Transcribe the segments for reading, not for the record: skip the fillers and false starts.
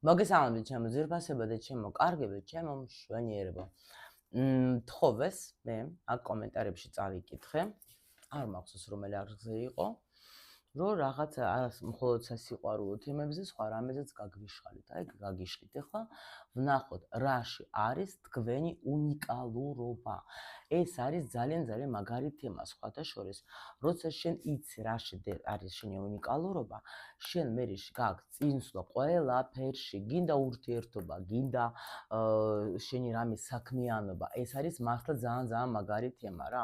მოგესალმებით ჩემო ძვირფასებო და ჩემო კარგებო, ჩემო მშვენიერებო. თხოვეს მე აქ კომენტარებში წავიკითხე. არ მახსოვს რომელი არხზე იყო. რომ რაღაცა მხოლოდ სასიყვარულო თემებზე სხვა რამეზეც გაგვიშალით. აი გაგიშლით. ეხლა ვნახოთ რაში არის თქვენი უნიკალურობა. ეს არის ძალიან მაგარი თემა სხვათა შორის. როცა შენ იცი რაში არის შენი უნიკალურობა, შენ მე გაქვს წინსვლა ყველაფერში, გინდა ურთიერთობა, გინდა შენი რამე საქმიანობა. ეს არის მართლა ძალიან მაგარი თემა რა.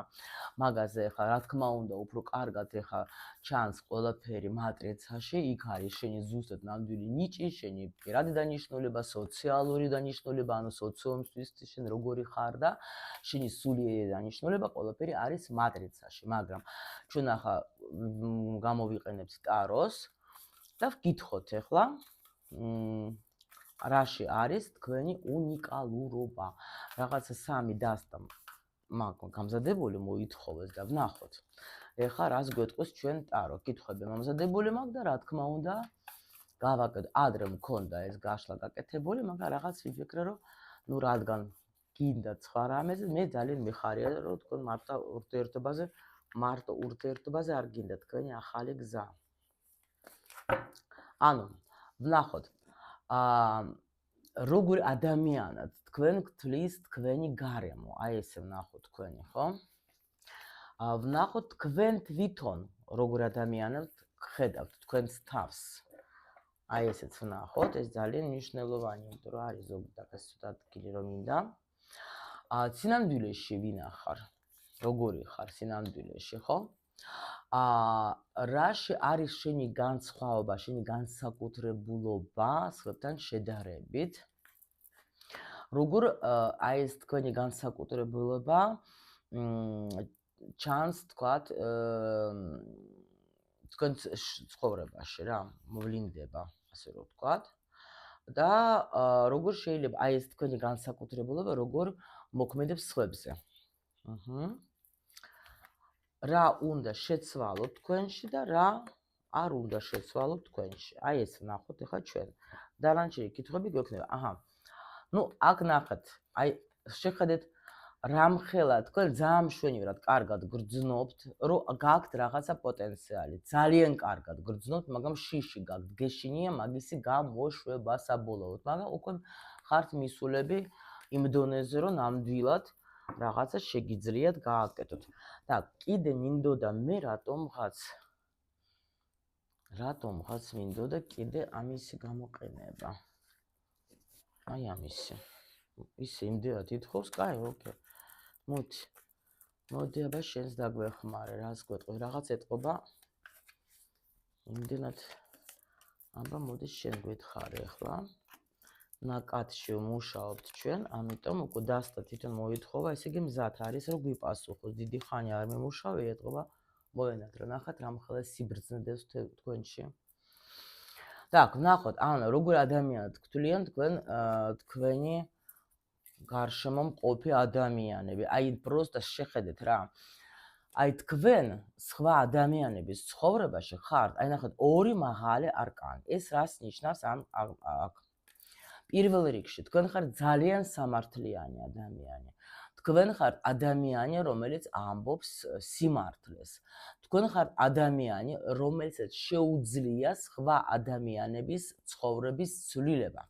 მაგაზე ეხლა რა თქმა უნდა უფრო კარგად ეხლა ჩანს ყველაფერი მატრიცაში, იქ არის შენი ზუსტად ნამდვილი ნიჭი, შენი პირადი დანიშნულება, სოციალური დანიშნულება, ანუ სოციუმისთვის შენ როგორი ხარ და შენი სულიერი დანიშნულება, ყველაფერი არის მატრიცაში, მაგრამ ჩვენ ახლა გამოვიყენებთ ტაროს და ვკითხოთ ეხლა რაში არის თქვენი უნიკალურობა. რაღაცა სამი დასტა მაგ გამზადებული მოითხოვეს და ვნახოთ. ეხლა რას გვეტყვის ჩვენ ტარო? კითხვები მომზადებული მაქვს და რა თქმა უნდა გავაკეთე. ადრე მქონდა ეს გაშლა გაკეთებული, მაგრამ რაღაც ვიფიქრე რომ ნუ რადგან გინდა სხვა რამეზე, მე ძალიან მიხარია რომ თქვენ მარტო ურთიერთობაზე არ გინდა თქვენი ახალი გზა. ანუ ვნახოთ როგორ ადამიანად თქვენ გთვლის თქვენი გარემო. აი ესე ვნახოთ თქვენი, ხო? ვნახოთ თქვენ თვითონ როგორ ადამიანად ხედავთ თქვენს თავს. აი ესეც ვნახოთ, ეს ძალიან მნიშვნელოვანია, იმიტომ რომ არის ზოგი დაკას ცოტა ადგილი რომ მინდა. სინამდვილეში ვინახარ? როგორი ხარ სინამდვილეში, ხო? რაში არის შენი განსხვავება, შენი განსაკუთრებულობა სხვებთან შედარებით? როგორ აი ეს თქვენი განსაკუთრებულობა ჩანს თქვათ თქვენ ცხოვრებაში რა, მოვლინდება, ასე რომ ვთქვათ. და როგორ შეიძლება აი ეს თქვენი განსაკუთრებულობა როგორ მოქმედებს სხვებზე? რა უნდა შეცვალოთ თქვენში და რა არ უნდა შეცვალოთ თქვენში. აი ეს ვნახოთ ეხლა ჩვენ. დანარჩენი კითხვები გვექნება. ნუ აქ ნახეთ, აი შეხედეთ რამხელა თქვენ ძალიან მშვენივრად კარგად გრძნობთ, რომ გაქვთ რაღაცა პოტენციალი. ძალიან კარგად გრძნობთ, მაგრამ შიში გაქვთ, გეშინია მაგისი გამოშვება საბოლოოდ, მაგრამ უკვე ხართ მისულები იმ დონეზე, რომ ნამდვილად რაღაცა შეგიძლიათ გააკეთოთ. და კიდე მინდოდა მე რატომღაც მინდოდა კიდე ამისი გამოყენება. აი ამისი. ისე იმდენად ითხოვს, კაი, ოკეი. მოდი აბა შენს დაგვეხმარე, რას გვეტყვი, რაღაც ეტყობა. იმდენად აბა მოდი შენ გვითხარი ახლა. ნაკადში ვმუშაობთ ჩვენ, ამიტომ უკვე დასტა თვითონ მოითხოვა, ესე იგი მზად არის რომ გვიპასუხოს. დიდი ხანი არ მემუშავე, ეტყობა მოენათრა. ნახეთ რამხელა სიბრძნდებს თქვენში. так, ვნახოთ, ანუ როგორ ადამიანად გთვლიან თქვენი გარშემო მყოფი ადამიანები. აი პროსტა შეხედეთ რა. აი თქვენ სხვა ადამიანების ცხოვრებაში ხართ, აი ნახეთ ორი მაღალი არკანი. ეს რას ნიშნავს აქ? პირველ რიგში თქვენ ხართ ძალიან სამართლიანი ადამიანი. თქვენ ხართ ადამიანი, რომელიც ამბობს სიმართლეს. თქვენ ხართ ადამიანი, რომელსაც შეუძლია სხვა ადამიანების ცხოვრების ცვლილება.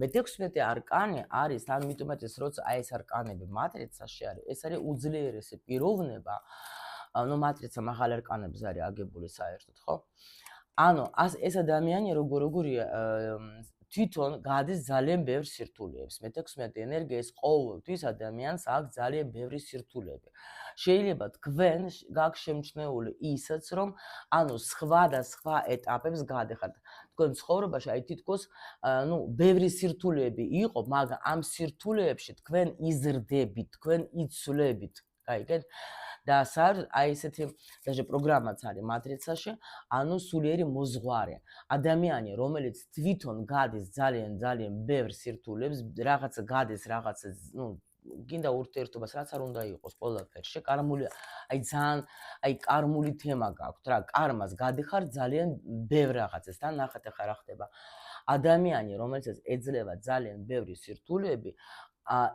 მე-16 არკანი არის, ამიტომაც როცა აი ეს არკანები მატრიცაში არის, ეს არის უძლიერესი პიროვნება. ანუ მატრიცა მაღალ არკანებზე არის აგებული საერთოდ, ხო? ანუ ეს ადამიანი როგორია თვითონ გადის ძალიან ბევრ სირთულეებს. მე-16 ენერგიის ყოველთვის ადამიანს აქვს ძალიან ბევრი სირთულეები. შეიძლება თქვენ გაქვს შემჩნეული ისიც, რომ ანუ სხვა ეტაპებს გადახართ. თქვენ ცხოვრებაში აი თითქოს ბევრი სირთულეები იყო, მაგრამ ამ სირთულეებში თქვენ იზრდებით, თქვენ იცვლებით. გაიგეთ? და აი ესეთი даже პროგრამაც არის მატრიცაში, ანუ სულიერი მოზღვარე. ადამიანი, რომელიც თვითონ გადის ძალიან ბევრ სირთულეებს, რაღაცა გადის, რაღაცა, გინდა ურთიერთობას, რაც არ უნდა იყოს ყველაფერში, კარმული, აი ძალიან, აი კარმული თემა გაქვთ რა, კარმას გადიხარ ძალიან ბევრ რაღაცას და ნახეთ ახლა რა ხდება. ადამიანი, რომელსაც ეძლევა ძალიან ბევრი სირთულეები,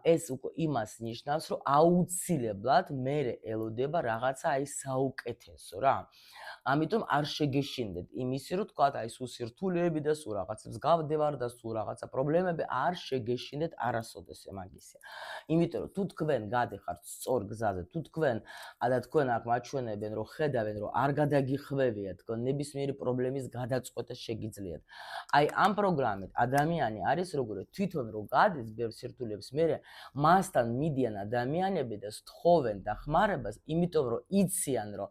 ეს უკვე იმას ნიშნავს, რომ აუცილებლად მე ელოდება რაღაცა აი საუკეთესო რა. ამიტომ არ შეგეშინდეთ იმისი, რომ თქვათ აი სულ სირთულეები და სულ რაღაცებს გავდევარ და სულ რაღაცა პრობლემები არ შეგეშინდეთ არასოდეს მაგისია. იმიტომ რომ თუ თქვენ გადეხართ სწორ გზაზე, თუ თქვენ თქვენ აქ მაჩვენებენ, რომ ხედავენ, რომ არ გადაგიხვევიათ, თქვენ ნებისმიერი პრობლემის გადაწყვეტა შეგიძლიათ. აი ამ პროგრამით ადამიანი არის როგორი თვითონ რო გადის ბევრ სირთულეებს, მერე მასთან მიდიან ადამიანები და სთხოვენ დახმარებას, იმიტომ რომ იციან, რომ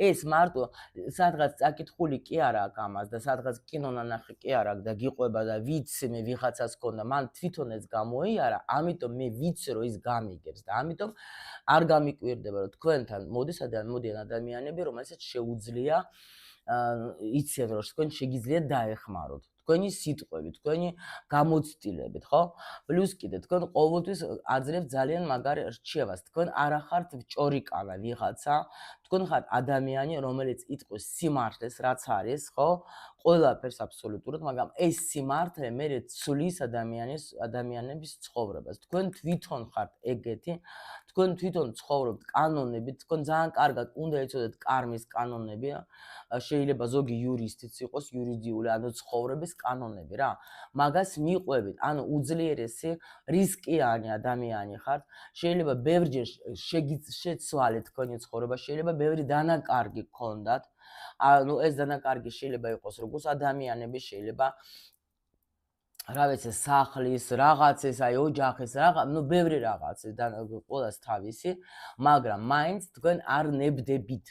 ეს მარტო სადღაც წაკითხული კი არა აქვს ამას და სადღაც კინო ნანახი კი არა აქვს და გიყვება და ვიცი მე ვიღაცას ქონდა, მან თვითონ ეს გამოიარა, ამიტომ მე ვიცი რომ ის გამიგებს და ამიტომ არ გამიკვირდება რომ თქვენთან მოდიან ადამიანები, რომელსაც შეუძლია იციან რომ თქვენ შეგიძლიათ დაეხმაროთ. თქვენი სიტყვები, თქვენი გამოცდილებით, ხო? პლუს კიდე თქვენ ყოველთვის აძლევთ ძალიან მაგარ რჩევას. თქვენ არ ახართ ჭორიკანა ვიღაცა, თქვენ ხართ ადამიანი, რომელიც იტყვის სიმართლეს, რაც არის, ხო? ყველაფერს აბსოლუტურად, მაგრამ ეს სიმართლე მე ცვლის ადამიანების ცხოვრებას. თქვენ თვითონ ხართ ეგეთი, თქვენ თვითონ ცხოვრობთ კანონებით, თქვენ ძალიან კარგად უნდა იცოდეთ კარმის კანონები, შეიძლება ზოგი იურისტიც იყოს, იურიდიული, ანუ ცხოვრების კანონები რა. მაგას მიყვებით, ანუ უძლიერესი რისკიანი ადამიანი ხართ, შეიძლება ბევრჯერ შეცვალეთ თქვენი ცხოვრება, შეიძლება ბევრი დანაკარგი გქონდათ. ანუ ეს დანაკარგი შეიძლება იყოს როგორც ადამიანები, შეიძლება რა ვიცი, სახლის, რაღაცის, აი ოჯახის, ბევრი რაღაცის და ყველას თავისი, მაგრამ მაინც თქვენ არ ნებდებით.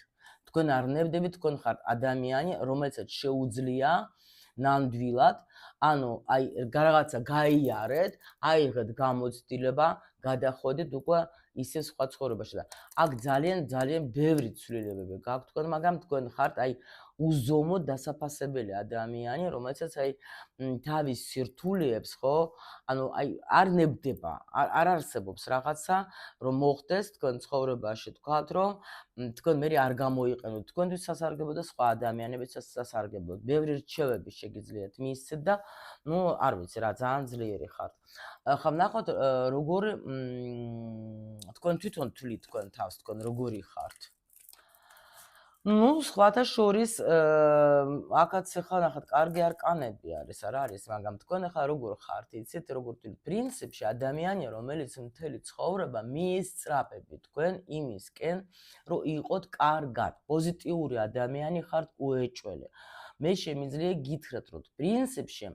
თქვენ არ ნებდებით, თქვენ ხართ ადამიანი, რომელსაც შეუძლია ნამდვილად, ანუ აი რაღაცა გაიარეთ, აიღეთ გამოცდილება, გადახვედით უკვე ისე სხვა ცხოვრებაში და აქ ძალიან ბევრი ცვლილებები გაქვთ თქვენ, მაგრამ თქვენ ხართ აი უზომოდ დასაფასებელი ადამიანი, რომელსაც აი თავის სირთულეებს, ხო? ანუ აი არ ნებდება, არ არსებობს რაღაცა, რომ მოხდეს თქვენ ცხოვრებაში, თქვათ, რომ თქვენ მე არ გამოიყენოთ თქვენთვის სასარგებლო და სხვა ადამიანებისთვის სასარგებლო. ბევრი რჩევები შეგიძლიათ მიისცეთ და არ ვიცი რა, ძალიან ძლიერი ხართ. ხა ვნახოთ როგორ თქვენ თვითონ თვლით თქვენ თავს, თქვენ როგორი ხართ. სხვათა შორის აქაც ახლა ნახეთ, კარგი არკანები არის, არ არის, მაგრამ თქვენ ახლა როგორ ხართ, იცით, როგორ თვლით, პრინციპში ადამიანი, რომელიც მთელი ცხოვრება მიისწრაფები თქვენ იმისკენ, რომ იყოთ კარგად, პოზიტიური ადამიანი ხართ, უეჭველი. მე შემიძლია გითხრათ, რომ პრინციპში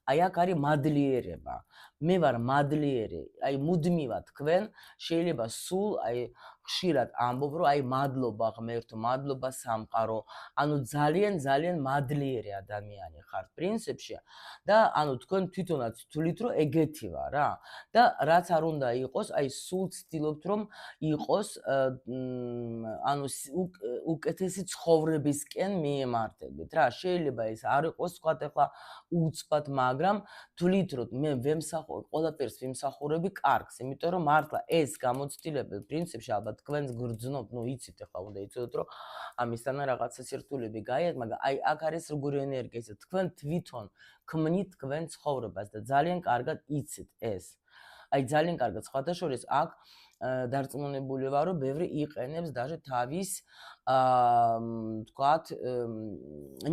აი აქ არის მადლიერება. მე ვარ მადლიერი, აი მუდმივად თქვენ შეიძლება სულ აი ხშირად ამბობ, რომ აი მადლობა ღმერთო, მადლობა სამყარო, ანუ ძალიან მადლიერი ადამიანი ხართ პრინციპში და ანუ თქვენ თვითონაც თვლით, რომ ეგეთი ვარ რა და რაც არ უნდა იყოს, აი სულ ცდილობთ, რომ იყოს ანუ უკეთესი ცხოვრებისკენ მიემართებით რა. შეიძლება ეს არ იყოს თქვათ ახლა უცბად, მაგრამ თვლით, რომ მე ყველაფერს ვიმსახურები კარგს, იმიტომ რომ მართლა ეს გამოცდილება პრინციპში ალბათ თქვენს გრძნობ, იცით ახლა უნდა იცოდეთ, რომ ამისთანა რაღაცა სირთულეები გაიარეთ, მაგრამ აი აქ არის როგორი ენერგია, თქვენ თვითონ ქმნით თქვენ ცხოვრებას და ძალიან კარგად იცით ეს. აი ძალიან კარგად სხვათა შორის აქ დარწმუნებული ვარ, რომ ბევრი იყენებს даже თავის თქვათ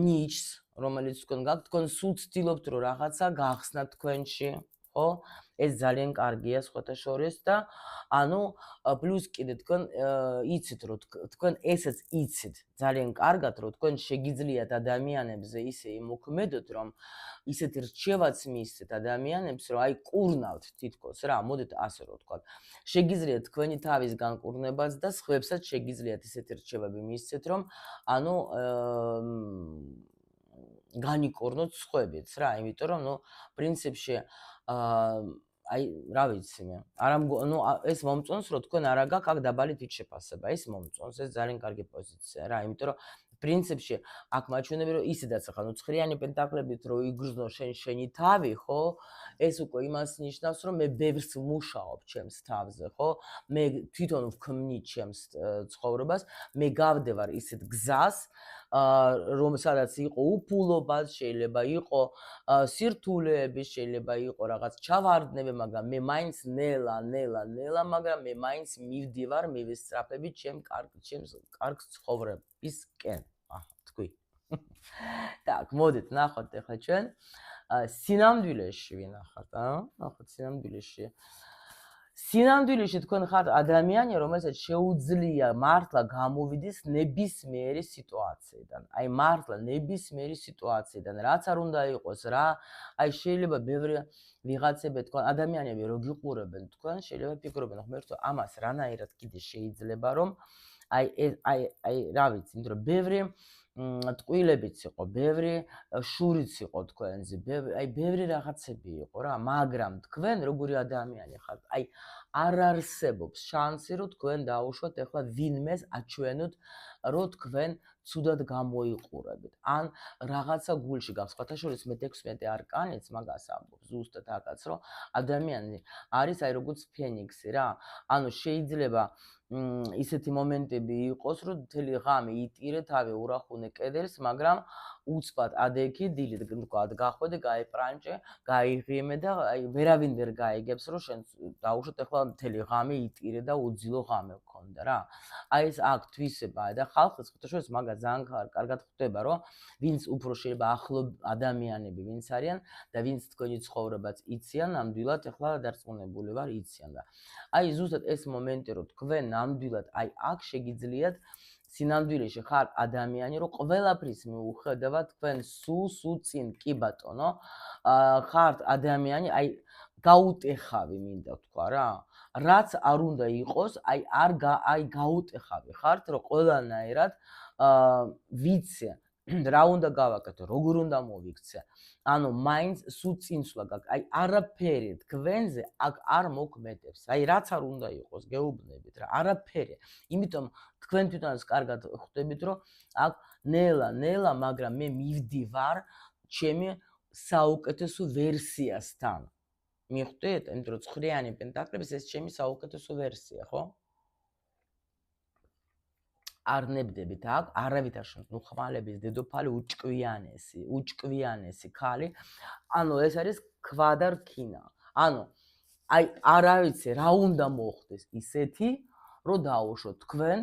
ნიჩს, რომელიც თქვენ გაქვთ, თქვენ სულ ცდილობთ, რომ რაღაცა გახსნათ თქვენში, ხო? ეს ძალიან კარგია სხვათა შორის და ანუ პლუს კიდე თქვენ იცით, რომ თქვენ ესეც იცით ძალიან კარგად, რომ თქვენ შეგიძლიათ ადამიანებზე ისე იმოქმედოთ, რომ ისეთ რჩევაც მიისცეთ ადამიანებს, რომ აი კურნავთ თითქოს რა, მოდით ასე რომ ვთქვათ. შეგიძლიათ თქვენი თავის განკურნებას და სხვებსაც შეგიძლიათ ისეთი რჩევები მიისცეთ, რომ ანუ განიკურნოთ სხვებიც რა, იმიტომ რომ პრინციპში აი რა ვიცი მე, ეს მომწონს, რომ თქვენ არა გაქვთ აქ დაბალი თვითშეფასება, ეს მომწონს, ეს ძალიან კარგი პოზიცია რა, იმიტომ რომ პრინციპში აქ მაჩვენები, რომ ისედაც ახლა ცხრიანი პენტაკლებით რო იგრძნო შენი თავი, ხო? ეს უკვე იმას ნიშნავს, რომ მე ბევრს ვმუშაობ ჩემს თავზე, ხო? მე თვითონ ვქმნი ჩემს ცხოვრებას, მე გავდევარ ისეთ გზას, სადაც იყო უფულობა, შეიძლება იყო სირთულეები, შეიძლება იყო რაღაც ჩავარდნები, მაგრამ მე მაინც ნელა, მაგრამ მე მაინც მივდივარ, მივისწრაფები ჩემს კარგ ცხოვრებისკენ. თქვი. Так, მოდით ნახოთ ახლა ჩვენ სინამდვილეში ვინახავთ, ნახოთ სინამდვილეში. სინამდვილეში თქვენ ხართ ადამიანი, რომელსაც შეუძლია მართლა გამოვიდეს ნებისმიერი სიტუაციიდან. აი მართლა ნებისმიერი სიტუაციიდან, რაც არ უნდა იყოს რა, აი შეიძლება ბევრი ვიღაცები თქვენ ადამიანები რო გიყურებენ თქვენ, შეიძლება ფიქრობენ, ხომ ერთო ამას რანაირად კიდე შეიძლება რომ აი რა ვიცი, იმიტომ რომ ბევრი ტყუილებიც იყო, ბევრი შურიც იყო თქვენზე, ბევრი რაღაცები იყო რა, მაგრამ თქვენ როგორი ადამიანი ხართ, აი არ არსებობს შანსი რომ თქვენ დაუშვათ ახლა ვინმეს აჩვენოთ რომ თქვენ ცუდად გამოიყურებით. ან რაღაცა გულში გაქვს, სხვათა შორის მე 16 არკანიც მაგას ამბობს ზუსტად აკაც რომ ადამიანი არის აი როგორც ფენიქსი რა. ანუ შეიძლება ისეთი მომენტები იყოს, რომ მთელი ღამე იტირე თავი ურახუნე კედელს, მაგრამ უცბად ადექი დილით თქვათ გახვედე, გაეპრანჭე, გაიღიმე და აი ვერავინ ვერ გაიგებს, რომ შენ დაუშვათ ახლა მთელი ღამე იტირე და უძილო ღამე გქონდა რა. აი ეს აქ თვისებაა და ხალხი ხოთაშორის მაგას ძალიან კარგად ხვდება, რომ ვინც უფრო შეიძლება ახლო ადამიანები ვინც არიან და ვინც თქვენი ცხოვრებაც იციან, ნამდვილად ახლა დარწმუნებული ვარ იციან და აი ზუსტად ეს მომენტი რომ თქვენ ნამდვილად აი აქ შეგიძლიათ სინამდვილეში ხარ ადამიანი რომ ყველაფრის მიუხედავად თქვენ სულ წინ კი ბატონო ხართ ადამიანი აი გაუტეხავი მინდა თქვა რა რაც არ უნდა იყოს აი გაუტეხავი ხართ რომ ყველანაირად ვიცი რა უნდა გავაკეთო როგორ უნდა მოვიქცე ანუ მაინც სულ წინსვლა გაქვს აი არაფერი თქვენზე აქ არ მოქმედებს აი რაც არ უნდა იყოს გეუბნებით რა არაფერი იმიტომ თქვენ თვითონაც კარგად ხვდებით რომ აქ ნელა მაგრამ მე მივდივარ ჩემი საუკეთესო ვერსიასთან მიხვდით იმიტომ რომ ცხრიანი პენტაკლების ეს ჩემი საუკეთესო ვერსია ხო არ ნებდებით აქ არავითარ ნუ ხმალების დედოფალი უჭკვიანესი ქალი ანუ ეს არის ქვა და რქინა ანუ აი არა ვიცი რა უნდა მოხდეს ისეთი რომ დაუშვოთ თქვენ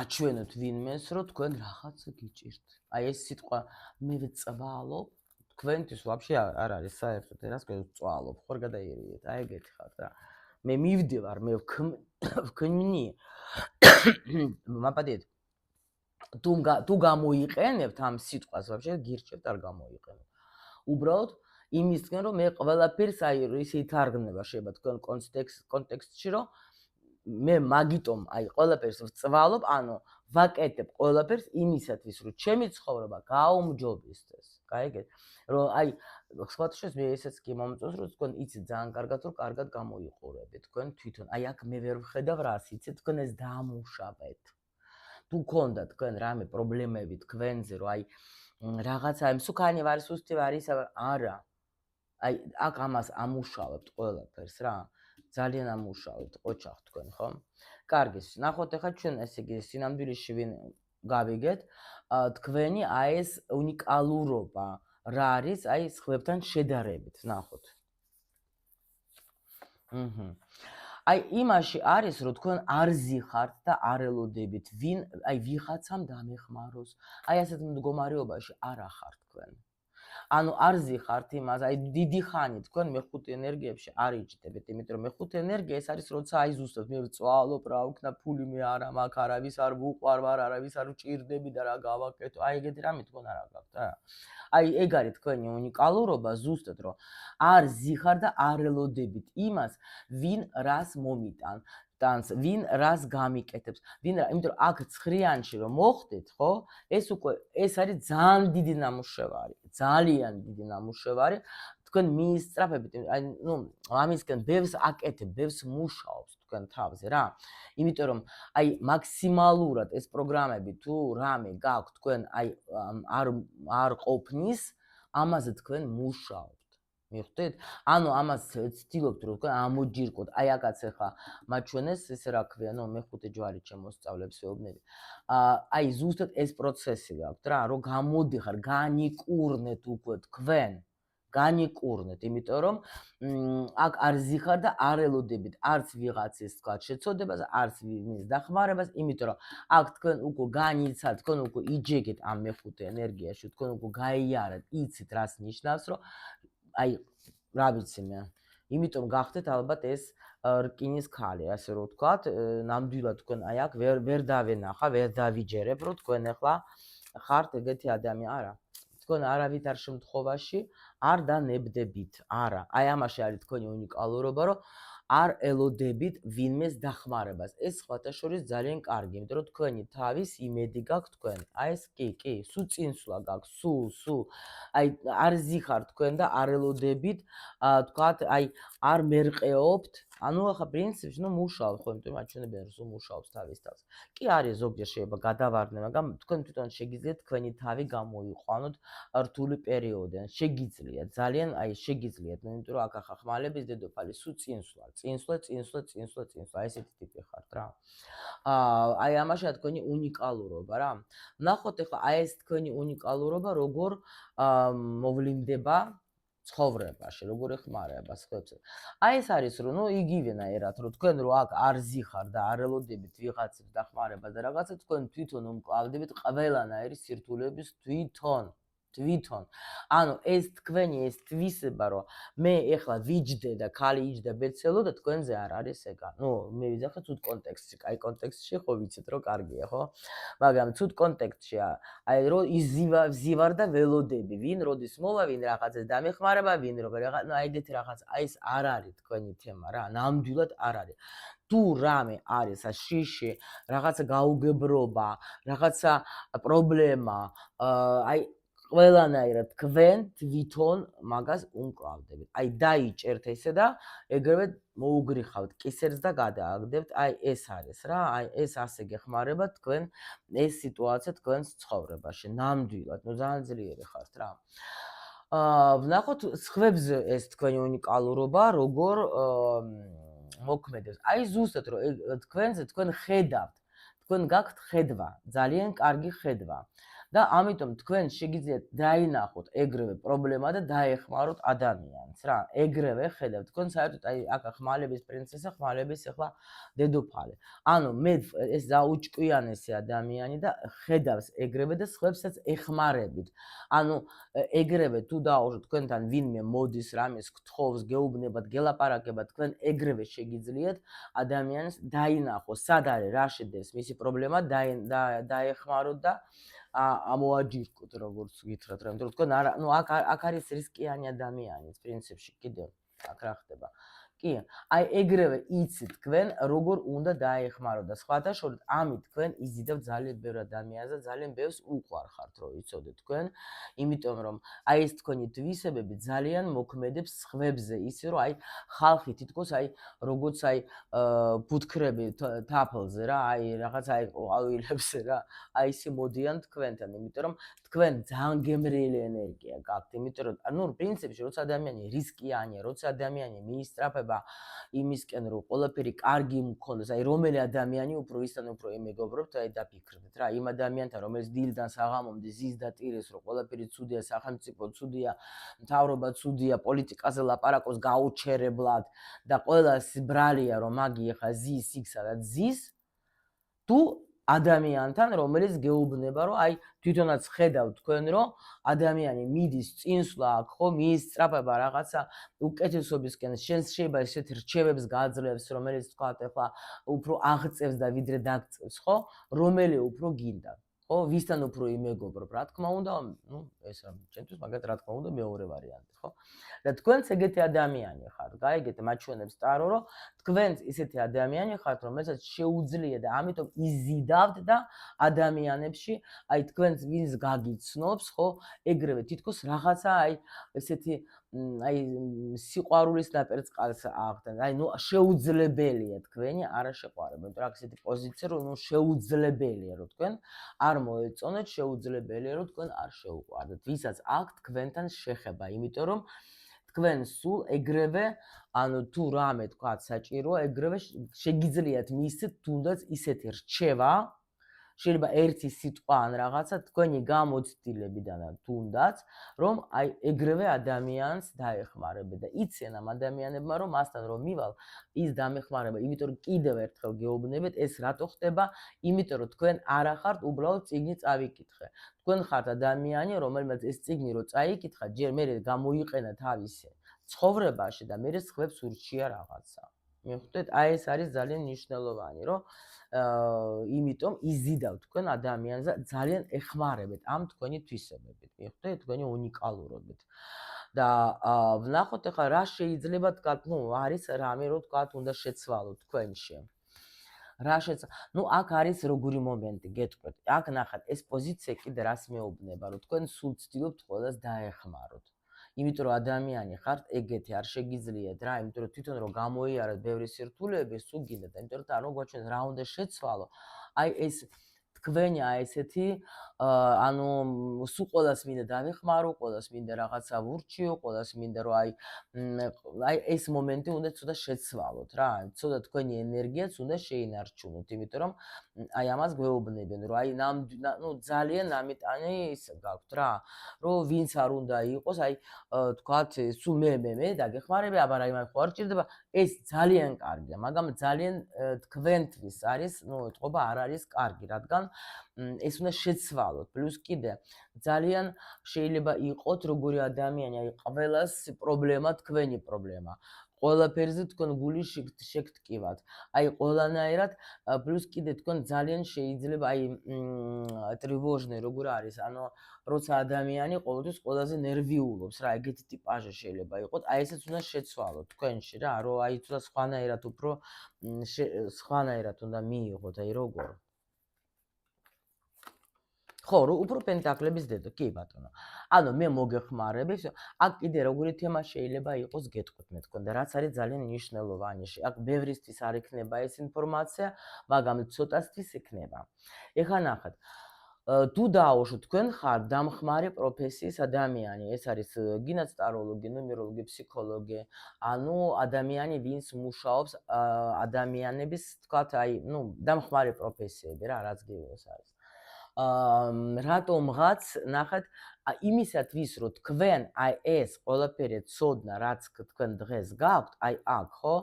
აჩვენოთ ვინმეს რომ თქვენ რაღაცა გიჭირთ აი ეს სიტყვა მე ვწვალობ თქვენთვის ვაფშე არ არის საერთოდ ერას გვწვალობ ხარ გადაირიეთ აი ეგეთი ხართ რა მე მივდივარ მე ვქმნი მაპადეთ თუ გამოიყენებთ ამ სიტყვას ვაფშე გირჩევთ არ გამოიყენებთ უბრალოდ იმისგან რომ მე ყველაფერს აი ისე ითარგმნება შეიძლება თქვენ კონტექსტში რომ მე მაგიტომ აი ყველაფერს ვწვალობ ანუ ვაკეთებ ყველაფერს იმისათვის რომ ჩემი ცხოვრება გაუმჯობესდეს გაიგეთ რომ აი სხვათაშორის მე ესეც კი მომწონს რომ თქვენ იცით ძალიან კარგად რომ კარგად გამოიყურებით თქვენ თვითონ აი აქ მე ვერ ვხედავ რას იცით თქვენ ეს დაამუშავეთ თუ გქონდა თქვენ რამე პრობლემები თქვენზე რომ აი რაღაცა მსუქანი ვარ სუსტი ვარ ისა არა აი აქ ამას ამუშავებთ ყველაფერს რა ძალიან ამუშავებთ ოჩახ თქვენ ხო კარგი ნახოთ ახლა ჩვენ ესე იგი სინამდვილეში ვინ გავიგეთ თქვენი აი ეს უნიკალურობა რა არის აი სხვებთან შედარებით ნახოთ აი იმაში არის რომ თქვენ არ ზიხართ და არ ელოდებით ვინ აი ვიღაცამ დამეხმაროს აი ასეთ მდგომარეობაში არ ახართ თქვენ ანუ არ ზიხართ იმას აი დიდი ხანი თქვენ მეხუთე ენერგიებში არ იჭდებით იმიტომ რომ მეხუთე ენერგია ეს არის როცა აი ზუსტად მე ვწვალობ რა ვქნა ფული მე არა მაქვს არავის არ ვუყვარვარ არავის არ ვჭირდები და რა გავაკეთო აი ეგეთი რამე თქვენ არ გაქვთ რა აი ეგ არის თქვენი უნიკალურობა ზუსტად რომ არ ზიხარ და არ ელოდებით იმას ვინ რას მომიტან დანს ვინ რას გამიკეთებს ვინ რა იმიტომ რომ აქ ცხრიანში რომ მოხდეთ ხო ეს უკვე ეს არის ძალიან დიდი ნამუშევარი თქვენ მიისწრაფებით აი ნუ ამისგან ბევრს აკეთებ ბევრს მუშაობს თქვენ თავზე რა იმიტომ რომ აი მაქსიმალურად ეს პროგრამები თუ რამე გაქვთ თქვენ აი არ ყოფნის ამაზე თქვენ მუშაობთ მიხვდით? ანუ ამას ცდილობთ რომ თქვენ ამოჯირკოთ. აი აკაც ახლა მათ ჩვენეს ესე რა ქვია, ნუ მეხუთე ჯვარი ჩემოსწავლებს ეუბნები. აი ზუსტად ეს პროცესი გაქვთ რა, რომ გამოდიხარ, განიკურნეთ უკვე თქვენ. განიკურნეთ, იმიტომ რომ აქ არ ზიხარ და არ ელოდებით არც ვიღაცის თქვა შეცოდებას, არც ვინის დახმარებას, იმიტომ რომ აქ თქვენ უკვე განიცადეთ, თქვენ უკვე იჯეგეთ ამ მეხუთე ენერგიაში, თქვენ უკვე გაიარეთ, იცით რას ნიშნავს, რომ აი რა ვიცი მე. იმიტომ გახდეთ ალბათ ეს რკინის ქალი, ასე რომ ვთქვათ, ნამდვილად თქვენ აი აქ ვერ დავენახა, ვერ დავიჯერებ, რომ თქვენ ახლა ხართ ეგეთი ადამიანი, არა. თქვენ არავითარ შემთხვევაში არ დანებდებით, არა. აი ამაში არის თქვენი უნიკალურობა, რომ არ ელოდებით ვინმეს დახმარებას. ეს სხვათა შორის ძალიან კარგი, იმიტომ რომ თქვენი თავის იმედი გაქვთ თქვენ. აი ეს კი, სულ წინსვლა გაქვთ, სულ. აი არ ზიხარ თქვენ და არ ელოდებით, თქვათ, აი არ მერყეობთ. ანუ ახლა პრინციპში ნუ მუშაობ ხო, იმიტომ რომ აჩვენებენ რომ სულ მუშაობს თავის თავს. კი არის ზოგჯერ შეიძლება გადავარდნე, მაგრამ თქვენ თვითონ შეგიძლიათ თქვენი თავი გამოიყვანოთ რთული პერიოდიდან. შეგიძლიათ, ძალიან აი შეგიძლიათ, იმიტომ რომ აქ ახლა ხმალების დედოფალი სულ წინსვლა, აი ესეთი ტიპი ხართ რა. აი ამაშია თქვენი უნიკალურობა რა. ნახოთ ახლა აი ეს თქვენი უნიკალურობა როგორ მოვლინდება ცხოვრებაში, როგორ ეხმარება სხვებს. აი ეს არის რომ ნუ იგივენაირად რომ თქვენ რო აქ არ ზიხარ და არ ელოდებით ვიღაცის დახმარებას და რაღაცა თქვენ თვითონ უმკლავდებით ყველანაირი სირთულეების თვითონ. ანუ ეს თქვენი ეს თვისება რომ მე ეხლა ვიჯდე და ქალი იჯდა ბეცელო და თქვენზე არ არის ეგა. ნუ მე ვიძახე ცუდ კონტექსტში, კაი კონტექსტში ხო ვიცით რომ კარგია ხო? მაგრამ ცუდ კონტექსტშია, აი რომ იზივარ და ველოდები, ვინ როდის მოვა, ვინ რაღაცას დამეხმარება, ვინ როგორ რაღაც, ნუ აი ეგეთი რაღაც, აი ეს არ არის თქვენი თემა რა, ნამდვილად არ არის. თუ რამე არის შიში, რაღაცა გაუგებრობა, რაღაცა პრობლემა, აი ყველანაირად თქვენ თვითონ მაგას უმკლავდებით. აი დაიჭერთ ესე და ეგრევე მოუგრიხავთ კისერს და გადააგდებთ. აი ეს არის რა, აი ეს ასე გეხმარება თქვენ ეს სიტუაცია თქვენს ცხოვრებაში. ნამდვილად, ნუ ძალიან ძლიერი ხართ რა. ვნახოთ სხვებზე ეს თქვენი უნიკალურობა როგორ მოქმედებს. აი ზუსტად რომ თქვენზე თქვენ ხედავთ, თქვენ გაქვთ ხედვა, ძალიან კარგი ხედვა. და ამიტომ თქვენ შეგიძლიათ დაინახოთ ეგრევე პრობლემა და დაეხმაროთ ადამიანს რა. ეგრევე ხედავთ. თქვენ საერთოდ აი აქ ხმალების პრინცესა, ხმალების ახლა დედოფალი. ანუ მე ეს დაუჭკვიანესი ადამიანი და ხედავს ეგრევე და სხვებსაც ეხმარებით. ანუ ეგრევე თუ დააუშვათ თქვენთან ვინმე მოდის რამეს გთხოვს, გეუბნებათ, გელაპარაკებათ, თქვენ ეგრევე შეგიძლიათ ადამიანს დაინახოს, სად არის, რა შედეს მისი პრობლემა, დაეხმაროთ და ამოაჯირკოთ როგორც გითხრათ რა, იმიტომ რომ თქვენ არა, ნუ აქ არის რისკიანი ადამიანის პრინციპში კიდევ აქ რა ხდება. კი, აი ეგრევე იცით თქვენ როგორ უნდა დაეხმაროთ და სხვათა შორის ამით თქვენ იზიდავთ ძალიან ბევრ ადამიანს და ძალიან ბევრს უყვარხართ რომ იცოდეთ თქვენ, იმიტომ რომ აი ეს თქვენი თვისებები ძალიან მოქმედებს სხვებზე, ისე რომ აი ხალხი თითქოს აი როგორც აი ფუთქრები თაფლზე რა, აი რაღაც აი ყვავილებს რა, აი ისე მოდიან თქვენთან, იმიტომ რომ თქვენ ძალიან გემრიელი ენერგია გაქვთ, იმიტომ რომ ნუ პრინციპში როცა ადამიანი რისკიანია, როცა ადამიანი მიისწრაფება იმისკენ რომ ყველაფერი კარგი მქონდეს, აი რომელი ადამიანი უფრო ისთან უფრო იმეგობრობთ, აი დაფიქრდეთ რა, იმ ადამიანთან რომელიც დილიდან საღამომდე ზის და ტირეს რომ ყველაფერი ცუდია, სახელმწიფო ცუდია, მთავრობა ცუდია, პოლიტიკაზე ლაპარაკობს გაუჩერებლად და ყველას ბრალია რომ მაგი ახლა ზის იქ სადაც ზის, თუ ადამიანთან, რომელიც გეუბნება, რომ აი თვითონაც ხედავ თქვენ, რომ ადამიანი მიდის წინსვლა აქ ხო, მიისწრაფება რაღაცა უკეთესობისკენ, შენ შეიძლება ესეთ რჩევებს გააძლევს, რომელიც თქვათ ახლა უფრო აღწევს და ვიდრე დაგწევს, ხო? რომელი უფრო გინდა? ხო, ვისთან უფრო იმეგობრობ, რა თქმა უნდა, ნუ ეს რა, ჩემთვის მაგათ რა თქმა უნდა მეორე ვარიანტი, ხო? და თქვენც ეგეთი ადამიანი ხართ, გაიგეთ, მაჩვენებს ტარო, რომ თქვენც ისეთი ადამიანი ხართ, რომელსაც შეუძლია და ამიტომ იზიდავთ და ადამიანებში, აი თქვენს ვინს გაგიცნობს, ხო, ეგრევე თითქოს რაღაცა აი ესეთი აი სიყვარულის ნაპერწკალს აღდან. აი ნუ შეუძლებელია თქვენი არა შეყვარება, იმიტომ რომ ესეთი პოზიცია რომ ნუ შეუძლებელია რომ თქვენ არ მოეწონეთ, შეუძლებელია რომ თქვენ არ შეუყვარდეთ. ვისაც აქ თქვენთან შეხება, იმიტომ რომ თქვენ სულ ეგრევე ანუ თუ რამე თქვათ საჭიროა ეგრევე შეგიძლიათ მისცეთ თუნდაც ისეთი რჩევა შეიძლება ერთი სიტყვა ან რაღაცა თქვენი გამოცდილებიდან თუნდაც რომ აი ეგრევე ადამიანს დაეხმარებე და იციან ამ ადამიანებმა რომ მასთან რომ მივალ ის დამეხმარება იმიტომ რომ კიდევ ერთხელ გეუბნებით ეს რატო ხდება იმიტომ რომ თქვენ არ ახართ უბრალოდ წიგნი წავიკითხე თქვენ ხართ ადამიანი რომელმაც ეს წიგნი რო წაიკითხა ჯერ მე გამოიყენა თავისი ცხოვრებაში და მე სხვებს ურჩია რაღაცა მიხვდეთ აი ეს არის ძალიან მნიშვნელოვანი რომ იმიტომ იზიდავთ თქვენ ადამიანს და ძალიან ეხმარებეთ ამ თქვენი თვისებებით მიხვდეთ თქვენი უნიკალურობით და ვნახოთ ახლა რა შეიძლება თქვათ ნუ არის რამე რო თქვათ უნდა შეცვალოთ თქვენში ნუ აქ არის როგორი მომენტი გეტყვით აქ ნახეთ ეს პოზიცია კიდე რას მეუბნება რომ თქვენ სულ ცდილობთ ყველას დაეხმაროთ იმიტომ რომ ადამიანი ხართ ეგეთი არ შეგიძლიათ რა იმიტომ რომ თვითონ რომ გამოიარეთ ბევრი სირთულეები სულ გინდათ იმიტომ რომ არ მოგვაჩვენეთ რა უნდა შეცვალო აი ეს თქვენი აი ესეთი ანუ სულ ყველას მინდა დავეხმარო ყველას მინდა რაღაცა ვურჩიო ყველას მინდა რომ აი ეს მომენტი უნდა ცოტა შეცვალოთ რა ცოტა თქვენი ენერგიაც უნდა შეინარჩუნოთ იმიტომ რომ აი ამას გვეუბნებიან რომ აი ნუ ძალიან ნამიტანი ის გაქვთ რა რომ ვინც არ უნდა იყოს აი თქვათ სულ მე დაგეხმარები აბა რაიმე ხო არ ჭირდება ეს ძალიან კარგია მაგრამ ძალიან თქვენთვის არის ნუ ეთყობა არ არის კარგი რადგან ეს უნდა შეცვალოთ პლუს კიდე ძალიან შეიძლება იყოთ როგორი ადამიანი აი ყველას პრობლემა თქვენი პრობლემა ყველაფერზე თქვენ გული შეგტკივათ აი ყველანაირად პლუს კიდე თქვენ ძალიან შეიძლება აი ტრევოჟნე როგორ არის ანუ როცა ადამიანი ყოველთვის ყველაზე ნერვიულობს რა ეგეთი ტიპაჟი შეიძლება იყოს აი ესეც უნდა შეცვალოთ თქვენში რა რომ აი ცოტა სხვანაირად უფრო სხვანაირად უნდა მიიღოთ აი როგორ ხო, უფრო პენტაკლების დედო, კი ბატონო. ანუ მე მოგეხმარები, აქ კიდე როგორი თემა შეიძლება იყოს გეტყვით მე თქვენ და რაც არის ძალიან მნიშვნელოვანი. აქ ბევრისთვის არ იქნება ეს ინფორმაცია, მაგრამ ცოტასთვის იქნება. ეხლა ნახეთ. თუ დააუშვოთ თქვენ ხართ დამხმარე პროფესიის ადამიანი, ეს არის გინასტროლოგი, ნუმეროლოგი, ფსიქოლოგი, ანუ ადამიანი, ვინც მუშაობს ადამიანების, თქვათ, აი, ნუ დამხმარე პროფესიები რა, რაც გიგოს არის. რატომღაც ნახეთ იმისათვის რომ თქვენ აი ეს ყველაფერი ცოდნა რაც თქვენ დღეს გაქვთ აი აქ ხო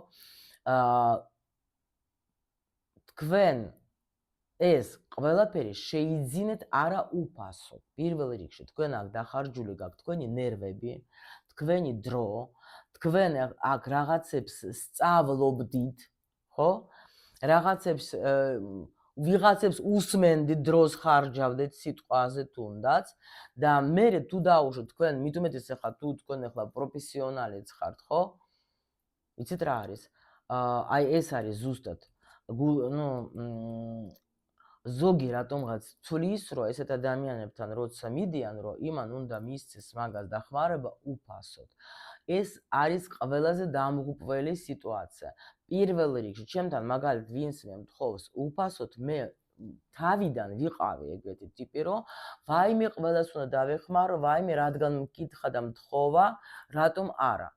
თქვენ ეს ყველაფერი შეიძინეთ არაუფასოდ პირველ რიგში თქვენ აქ დახარჯული გაქვთ თქვენი ნერვები თქვენი დრო თქვენ აქ რაღაცებს სწავლობდით ხო რაღაცებს ვიღაცებს უსმენდით დროს ხარჯავდეთ სიტყვაზე თუნდაც და მე თუ დაუშვოთ თქვენ მithumetes ახლა თუ თქვენ ახლა პროფესიონალიც ხართ ხო იცით რა არის აი ეს არის ზუსტად ნუ ზოგი რატომღაც ცulis რომ ესეთ ადამიანებთან როცა მიდიან რომ იმან უნდა მისცეს მაგას დახმარება უფასოდ ეს არის ყველაზე დამღუპველი სიტუაცია პირველ რიგში ჩემთან მაგალითად ვინც მე მთხოვს უფასოდ მე თავიდან ვიყავი ეგეთი ტიპი რომ ვაიმე ყველას უნდა დავეხმარო ვაიმე რადგან მკითხა და მთხოვა რატომ არა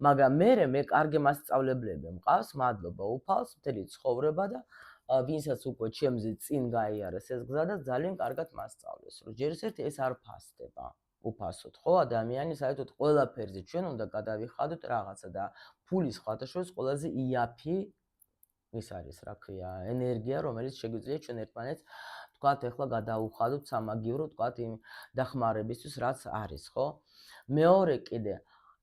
მაგრამ მე კარგი მასწავლებლები მყავს მადლობა უფალს მთელი ცხოვრება და ვინცაც უკვე ჩემზე წინ გაიარეს ეს გზა და ძალიან კარგად მასწავლეს რომ ჯერ ერთი ეს არ ფასდება უფასოდ ხო ადამიანი საერთოდ ყველაფერზე ჩვენ უნდა გადავიხადოთ რაღაცა და ფულის ხათაშორის ყველაზე იაფი ის არის რა ქვია ენერგია რომელიც შეგვიძლია ჩვენ ერთმანეთს თქვათ ახლა გადაუხადოთ სამაგივრო თქვათ იმ დახმარებისთვის რაც არის ხო მეორე კიდე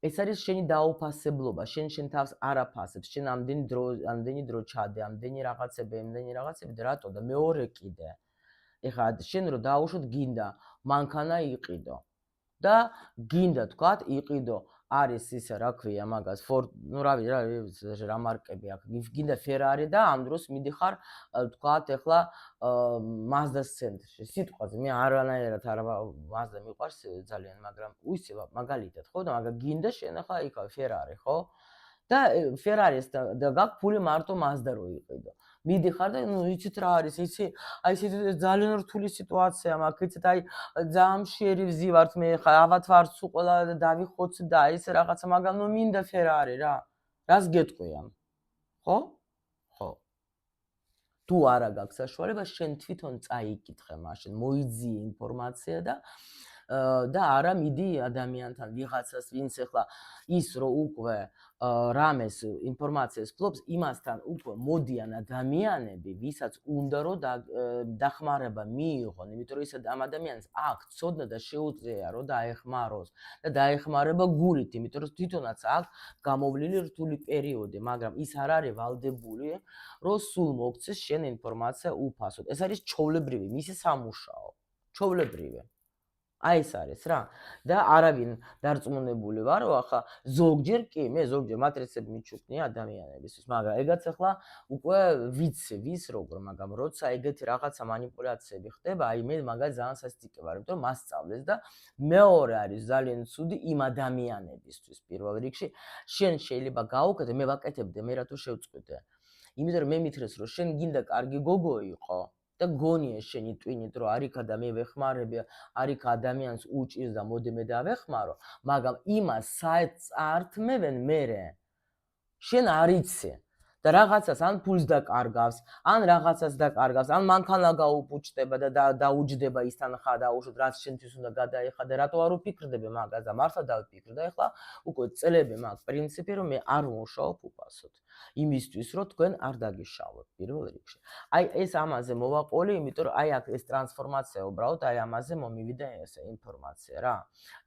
ეს არის შენი დაუფასებლობა შენ თავს არ აფასებს შენ ამდენი დრო ჩადე ამდენი რაღაცები და რატო და მეორე კიდე ეხლა შენ რო დაუშვოთ გინდა მანქანა იყიდო და გინდა თქვათ იყიდო არის ისე რა ქვია მაგას ნუ რა მარკები აქვს გინდა Ferrari და ამ დროს მიდიხარ თქვათ ეხლა Mazda-ს ცენტრში სიტყვაზე მე არანაირად არ Mazda მიყვარს ძალიან მაგრამ უიცი მაგალითად ხო და მაგრამ გინდა შენ ახლა იქა Ferrari ხო და Ferrari-ს და გაქვს ფული მარტო Mazda რო იყიდო. მიდიხარ და ნუ იცით რა არის, იცი, აი ესეთი ძალიან რთული სიტუაცია მაქვს, იცით, აი ძალიან მშიერი ვზივართ მე ხა, ავად ვარ სულ ყველა დავიხოცი და აი ეს რაღაცა, მაგრამ ნუ მინდა Ferrari რა. რას გეტყვია? ხო? ხო. თუ არა გაქვს საშუალება, შენ თვითონ წაიკითხე მაშინ, მოიძიე ინფორმაცია და არა მიდი ადამიანთან ვიღაცას, ვინც ახლა ის რო უკვე რამეს ინფორმაციას ფლობს, იმასთან უკვე მოდიან ადამიანები, ვისაც უნდა რომ დახმარება მიიღონ, იმიტომ რომ ისე ამ ადამიანს აქვს ცოდნა და შეუძლია რომ დაეხმაროს და დაეხმარება გულით, იმიტომ რომ თვითონაც აქვს გამოვლილი რთული პერიოდი, მაგრამ ის არ არის ვალდებული, რომ სულ მოგცეს შენ ინფორმაცია უფასოდ. ეს არის ჩვეულებრივი მისი სამუშაო. ჩვეულებრივი. აი ეს არის რა. და არავინ დარწმუნებული ვარ, რომ ახლა ზოგჯერ კი, მე ზოგჯერ მატრიცები მიჩუქნია ადამიანებისთვის, მაგრამ ეგაც ახლა უკვე ვიცი, ვის როგორ, მაგრამ როცა ეგეთი რაღაცა манипуляციები ხდება, აი მე მაგას ძალიან სასტიკი ვარ, იმიტომ რომ მასწავლეს და მეორე არის ძალიან ცუდი იმ ადამიანებისთვის პირველ რიგში, შენ შეიძლება გაუკეთე, მე ვაკეთებდი, მე რატო შევწყვიტე? იმიტომ რომ მე მითხრეს, რომ შენ გინდა კარგი გოგო იყო და გონია შენი ტვინით, რომ არიქა და მე ვეხმარები, არიქა ადამიანს უჭირს და მოდი მე დავეხმარო, მაგრამ იმას საერთმევენ მერე. შენ არ იცი და რაღაცას ან ფულს დაკარგავს, ან რაღაცას დაკარგავს, ან მანქანა გაუფუჭდება და დაუჯდება ის თანხა დაუშვათ, რაც შენთვის უნდა გადაიხადე, რატო არ ვფიქრდები მაგას და მართლა დავიფიქრე და ეხლა უკვე წლები მაქვს პრინციპი, რომ მე არ ვმუშაობ უფასოდ. იმისთვის, რომ თქვენ არ დაგიშალოთ პირველ რიგში. აი ეს ამაზე მოვაყოლი, იმიტომ რომ აი აქ ეს ტრანსფორმაცია უბრალოდ აი ამაზე მომივიდა ეს ინფორმაცია რა.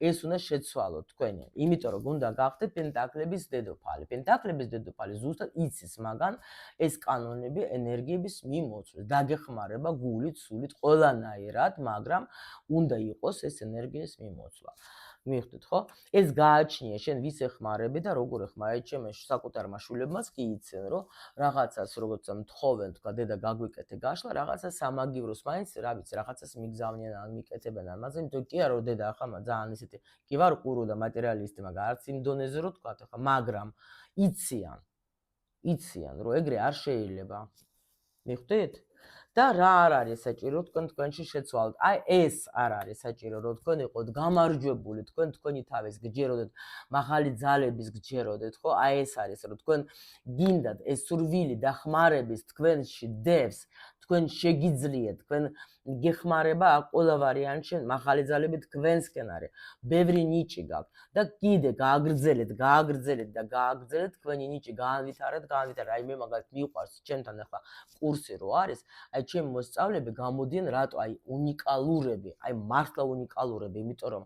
ეს უნდა შეცვალოთ თქვენი. იმიტომ რომ გუნდა გახდეთ პენტაკლების დედოფალი. პენტაკლების დედოფალი ზუსტად იცის მაგან ეს კანონები ენერგიების მიმოწვეს. დაგეხმარება გულით, სულით, ყველანაირად, მაგრამ უნდა იყოს ეს ენერგიის მიმოწვა. მიხვდით ხო? ეს გააჩნია შენ ვის ეხმარები და როგორ ეხმარებ ჩემ საკუთარმა შვილებმაც კი იციან რომ რაღაცას როგორც მთხოვენ თქვა დედა გაგვიკეთე გაშლა რაღაცა სამაგივროს მაინც რა ვიცი რაღაცას მიგზავნიან ან მიკეთებენ ამაზე იმიტომ კი არა რომ დედა ახლა ძალიან ისეთი კი ვარ ყურო და მატერიალისტი მაგრამ არც იმ დონეზე რომ თქვა ახლა მაგრამ იციან რომ ეგრე არ შეიძლება მიხვდით და რა არ არის საჭირო თქვენში შეცვალოთ. აი ეს არ არის საჭირო რომ თქვენ იყოთ გამარჯვებული, თქვენი თავის გჯეროდეთ, მაღალი ძალების გჯეროდეთ, ხო? აი ეს არის რომ თქვენ გინდათ ეს სურვილი და ხმარების თქვენში დევს, თქვენ შეგიძლიათ, თქვენ გეხმარება ყველა ვარიანტში, მაღალი ძალები თქვენსკენ არის. ბევრი ნიჭი გაქვთ და კიდე გააგრძელეთ თქვენი ნიჭი, გაანვითარეთ. აი მე მაგალითად მიყვარს ჩემთან ახლა კურსი რო არის აი ჩემი მოსწავლეები გამოდიან რატო აი უნიკალურები, აი მართლა უნიკალურები, იმიტომ რომ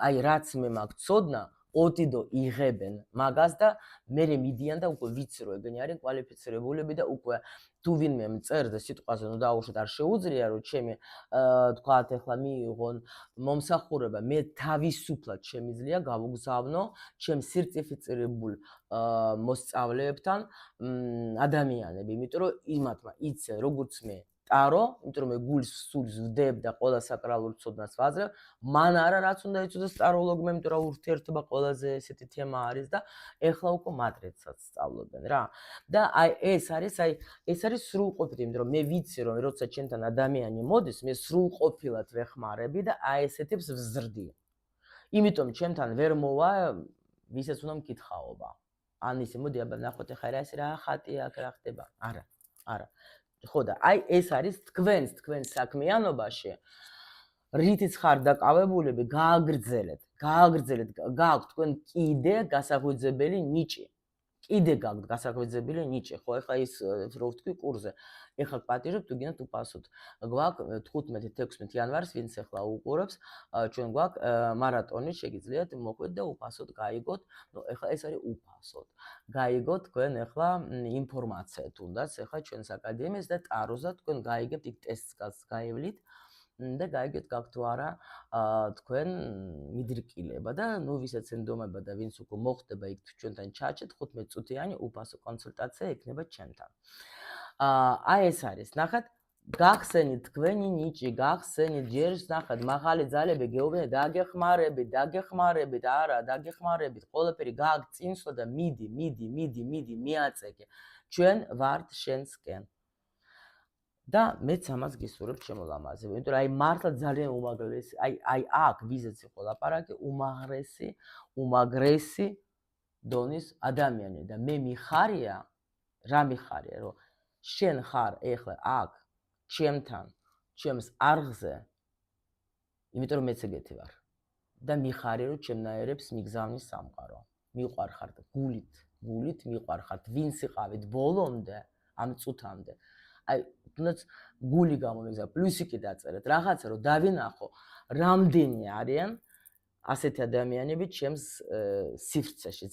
აი რაც მე მაქვს ცოდნა, ოდიდო იღებენ მაგას და მე მიდიან და უკვე ვიცი რომ ეგენი არის კვალიფიცირებულები და უკვე თუ ვინმე მწერზე სიტყვაზე ნუ დაუშვათ არ შეუძლია რომ ჩემი თქვათ ახლა მიიღონ მომსახურება, მე თავისუფლად შემიძლია გავუგზავნო ჩემ სერტიფიცირებულ მოსწავლეებთან ადამიანები, იმიტომ რომ იმათმა იციან როგორც მე ტარო, იმიტომ რომ მე გულს სულს ვდებ და ყველა საკრალურ ცოდნას ვაძლევ, მან არა რაც უნდა იცოდეს ტაროლოგმა, იმიტომ რომ ურთიერთობა ყველაზე ესეთი თემა არის და ეხლა უკვე მატრიცაც სწავლობენ რა. და აი ეს არის სრულყოფილი, იმიტომ რომ მე ვიცი რომ როცა ჩემთან ადამიანი მოდის, მე სრულყოფილად ვეხმარები და აი ესეთებს ვზრდი. იმიტომ ჩემთან ვერ მოვა ვისაც უნდა მკითხაობა. ან ისე მოდი აბა ნახოთ ახლა რა ხატია აქ რა ხდება. არა. ხო და აი ეს არის თქვენ საქმიანობაში რითიც ხარ დაკავებულები გააგრძელეთ გააქვთ თქვენ კიდე გასაღვიძებელი ნიჭი ხო ეხლა ის რო ვთქვი კურსზე ეხლა პატიჟობ თუ გინდათ უფასოდ გვაქვს 15-16 იანვარს ვინც ეხლა უყურებს ჩვენ გვაქვს მარატონი შეგიძლიათ მოყვეთ და უფასოდ გაიგოთ ნუ ეხლა ეს არის უფასოდ გაიგოთ თქვენ ეხლა ინფორმაცია თუნდაც ეხლა ჩვენს აკადემიას და ტაროზე თქვენ გაიგებთ იქ ტესტს გაივლით და გაიგეთ გაქვთ თუ არა თქვენ მიდრკილება და ნუ ვისაც ენდომება და ვინც უკვე მოხდება იქ ჩვენთან ჩაჭეთ 15 წუთიანი უფასო კონსულტაცია ექნება ჩემთან. აი ეს არის, ნახეთ, გახსენით თქვენი ნიჭი, გახსენით ჯერს ნახეთ, მაღალი ძალები გეუბნეთ, დაგეხმარებით, არა, დაგეხმარებით, ყველაფერი გააგწინსო და მიდი, მიაწეკე. ჩვენ ვართ შენსკენ. და მეც ამას გისურვებ ჩემო ლამაზებო, იმიტომ რომ აი მართლა ძალიან უმაგრესი, აი აქ ვიზეც იყო ლაპარაკი, უმაგრესი დონის ადამიანი და მე მიხარია, რა მიხარია, რომ შენ ხარ ეხლა აქ ჩემთან, ჩემს არღზე, იმიტომ რომ მეც ეგეთი ვარ. და მიხარია, რომ ჩემნაირებს მიგზავნის სამყარო. მიყვარხართ გულით მიყვარხართ, ვინც იყავით ბოლომდე, ამ წუთამდე. აი, თუნდაც გული გამომიგზავნა, პლუსი კი დაწერეთ, რაღაცა რომ დავინახო, რამდენი არიან ასეთი ადამიანები ჩემს სივრცეში.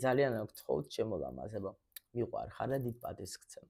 ძალიან გთხოვთ ჩემო ლამაზებო, მიყვარხარ და დიდ პატივს გცემ.